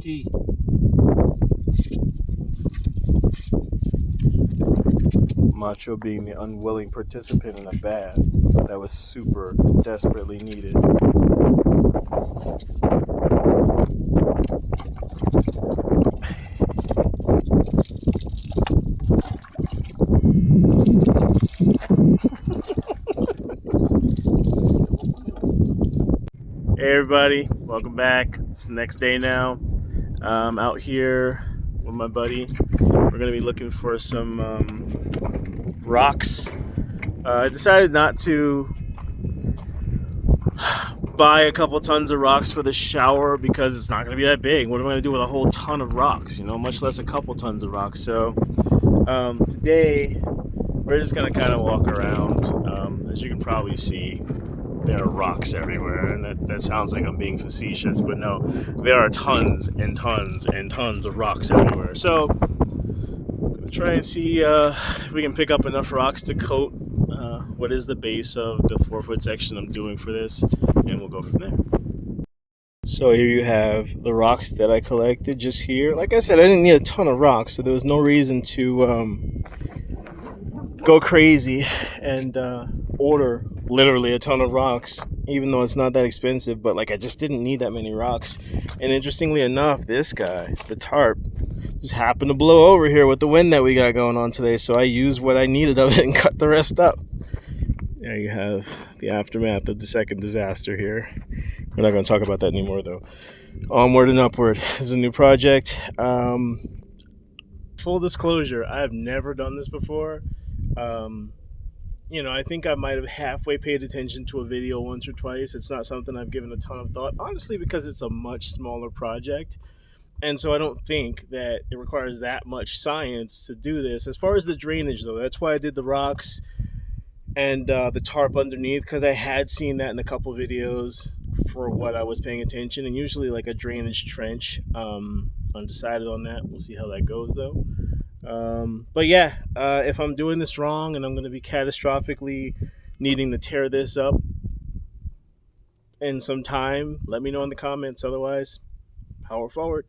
key. Macho being the unwilling participant in a bath that was super desperately needed. Hey everybody, welcome back. It's the next day now. I'm out here with my buddy. We're gonna be looking for some rocks. I decided not to buy a couple tons of rocks for the shower because it's not gonna be that big. What am I gonna do with a whole ton of rocks? Much less a couple tons of rocks. So today we're just gonna kind of walk around. As you can probably see, there are rocks everywhere, and that sounds like I'm being facetious, but no, there are tons and tons and tons of rocks everywhere. So I'm gonna try and see if we can pick up enough rocks to coat what is the base of the 4-foot section I'm doing for this, and we'll go from there. So here you have the rocks that I collected just here. Like I said, I didn't need a ton of rocks, so there was no reason to go crazy and order literally a ton of rocks, even though it's not that expensive. But I just didn't need that many rocks. And interestingly enough, this guy, the tarp, just happened to blow over here with the wind that we got going on today, so I used what I needed of it and cut the rest up. There you have the aftermath of the second disaster here. We're not going to talk about that anymore, though. Onward and upward is a new project. Full disclosure, I have never done this before. I think I might have halfway paid attention to a video once or twice. It's not something I've given a ton of thought, honestly, because it's a much smaller project. And so I don't think that it requires that much science to do this. As far as the drainage, though, that's why I did the rocks and the tarp underneath, because I had seen that in a couple videos for what I was paying attention. And usually a drainage trench. Undecided on that. We'll see how that goes, though. But yeah, if I'm doing this wrong and I'm going to be catastrophically needing to tear this up in some time, let me know in the comments. Otherwise, power forward.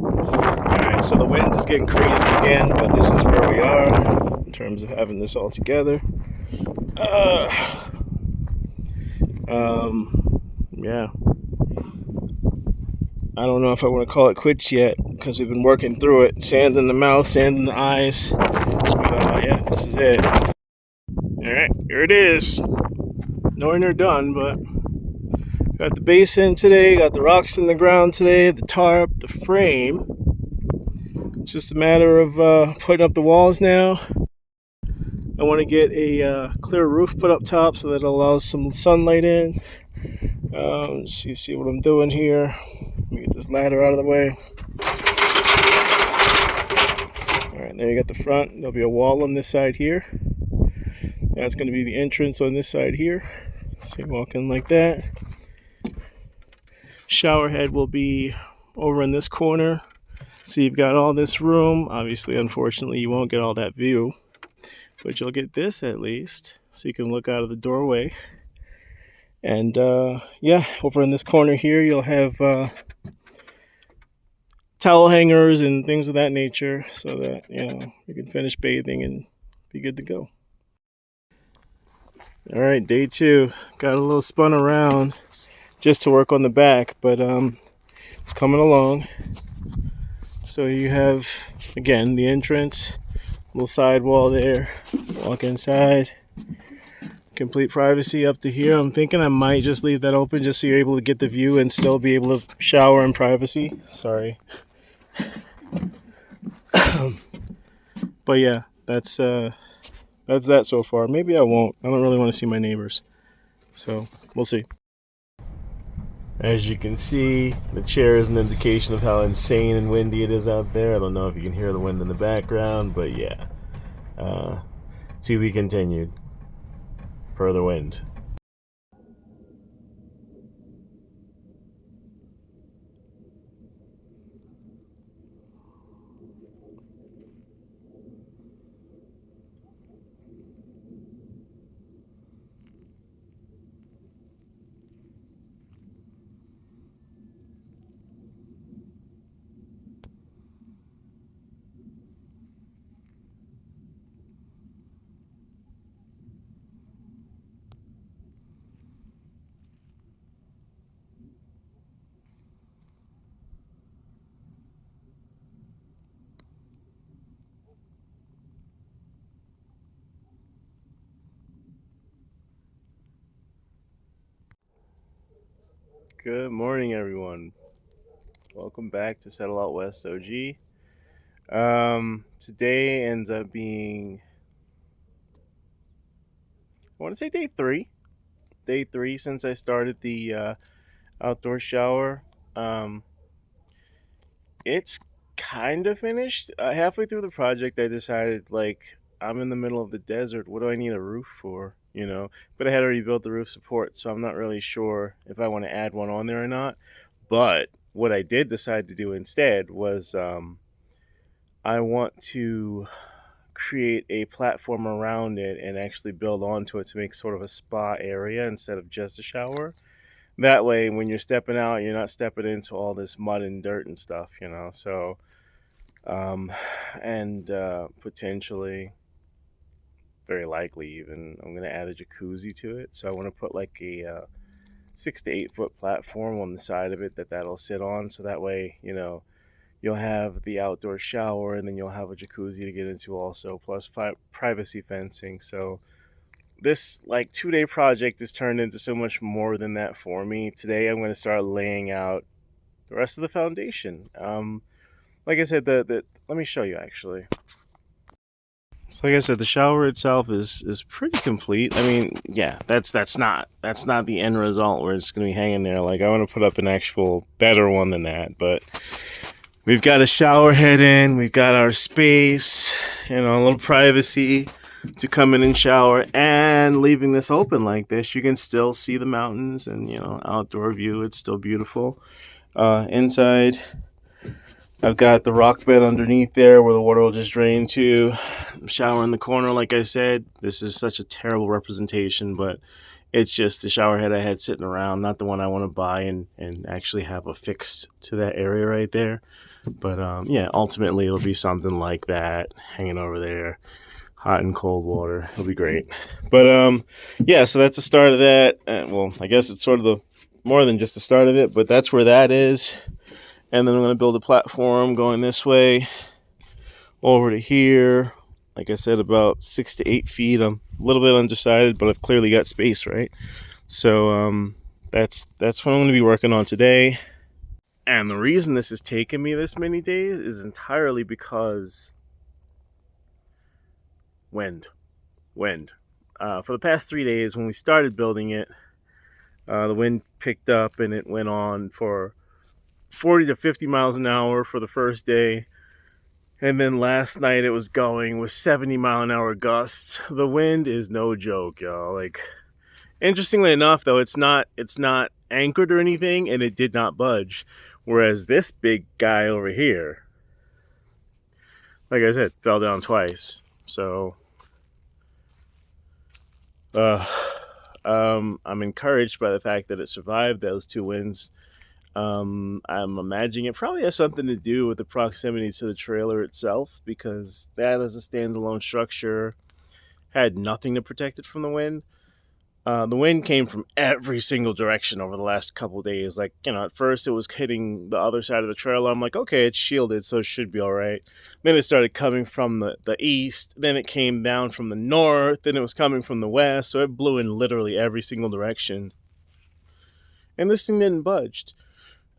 Alright, so the wind is getting crazy again, but this is where we are in terms of having this all together. Yeah. I don't know if I want to call it quits yet, because we've been working through it. Sand in the mouth, sand in the eyes. But yeah, this is it. Alright, here it is. Knowing they're done, but got the base in today, got the rocks in the ground today, the tarp, the frame. It's just a matter of putting up the walls now. I want to get a clear roof put up top so that it allows some sunlight in. So you see what I'm doing here. Let me get this ladder out of the way. Alright, there you got the front. There'll be a wall on this side here. That's going to be the entrance on this side here. So you walk in like that. Shower head will be over in this corner. So you've got all this room. Obviously, unfortunately, you won't get all that view, but you'll get this at least. So you can look out of the doorway. And yeah, over in this corner here, you'll have towel hangers and things of that nature, so that you can finish bathing and be good to go. All right, day 2. Got a little spun around just to work on the back, but it's coming along. So you have, again, the entrance, little sidewall there. Walk inside. Complete privacy up to here. I'm thinking I might just leave that open just so you're able to get the view and still be able to shower in privacy. Sorry. But yeah, that's that so far. Maybe I won't. I don't really want to see my neighbors. So we'll see. As you can see, the chair is an indication of how insane and windy it is out there. I don't know if you can hear the wind in the background, but yeah. To be continued. Per the wind. Good morning, everyone. Welcome back to Settle Out West OG. Today ends up being, I want to say day 3. Day 3 since I started the outdoor shower. It's kind of finished. Halfway through the project, I decided, like, I'm in the middle of the desert. What do I need a roof for? But I had already built the roof support, so I'm not really sure if I want to add one on there or not. But what I did decide to do instead was I want to create a platform around it and actually build onto it to make sort of a spa area instead of just a shower. That way, when you're stepping out, you're not stepping into all this mud and dirt and stuff. So, and potentially, very likely even, I'm going to add a jacuzzi to it. So I want to put like a 6 to 8 foot platform on the side of it that'll sit on. So that way, you'll have the outdoor shower and then you'll have a jacuzzi to get into also, plus privacy fencing. So this like 2-day project has turned into so much more than that for me. Today I'm going to start laying out the rest of the foundation. Like I said, the let me show you actually. So like I said, the shower itself is pretty complete. I mean, yeah, that's not the end result where it's going to be hanging there. Like, I want to put up an actual better one than that, but we've got a shower head in, we've got our space, a little privacy to come in and shower, and leaving this open like this, you can still see the mountains and, outdoor view. It's still beautiful. Inside, I've got the rock bed underneath there where the water will just drain to. Shower in the corner, like I said. This is such a terrible representation, but it's just the shower head I had sitting around, not the one I want to buy and actually have affixed to that area right there. But yeah, ultimately it'll be something like that, hanging over there, hot and cold water. It'll be great. But yeah, so that's the start of that. Well, I guess it's sort of the more than just the start of it, but that's where that is. And then I'm going to build a platform going this way over to here. Like I said, about 6 to 8 feet. I'm a little bit undecided, but I've clearly got space, right? So that's what I'm going to be working on today. And the reason this has taken me this many days is entirely because wind. For the past 3 days, when we started building it, the wind picked up and it went on for 40 to 50 miles an hour for the first day. And then last night it was going with 70-mile-an-hour gusts. The wind is no joke, y'all. Like, interestingly enough, though, it's not anchored or anything, and it did not budge. Whereas this big guy over here, like I said, fell down twice. So, I I'm encouraged by the fact that it survived those 2 winds. I'm imagining it probably has something to do with the proximity to the trailer itself, because that as a standalone structure had nothing to protect it from the wind. The wind came from every single direction over the last couple days. Like, at first it was hitting the other side of the trailer. I'm like, okay, it's shielded, so it should be all right. Then it started coming from the east. Then it came down from the north. Then it was coming from the west. So it blew in literally every single direction. And this thing didn't budge.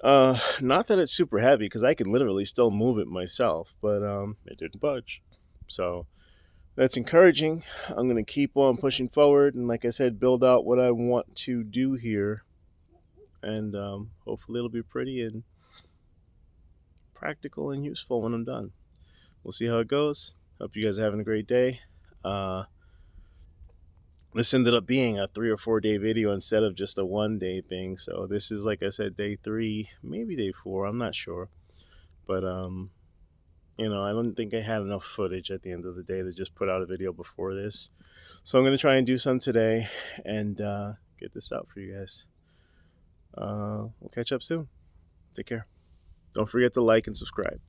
Not that it's super heavy, because I can literally still move it myself, but it didn't budge. So that's encouraging. I'm going to keep on pushing forward and, like I said, build out what I want to do here. And hopefully it'll be pretty and practical and useful when I'm done. We'll see how it goes. Hope you guys are having a great day. This ended up being a 3 or 4 day video instead of just a 1 day thing. So this is, like I said, day 3, maybe day 4. I'm not sure. But I don't think I had enough footage at the end of the day to just put out a video before this. So I'm going to try and do some today and get this out for you guys. We'll catch up soon. Take care. Don't forget to like and subscribe.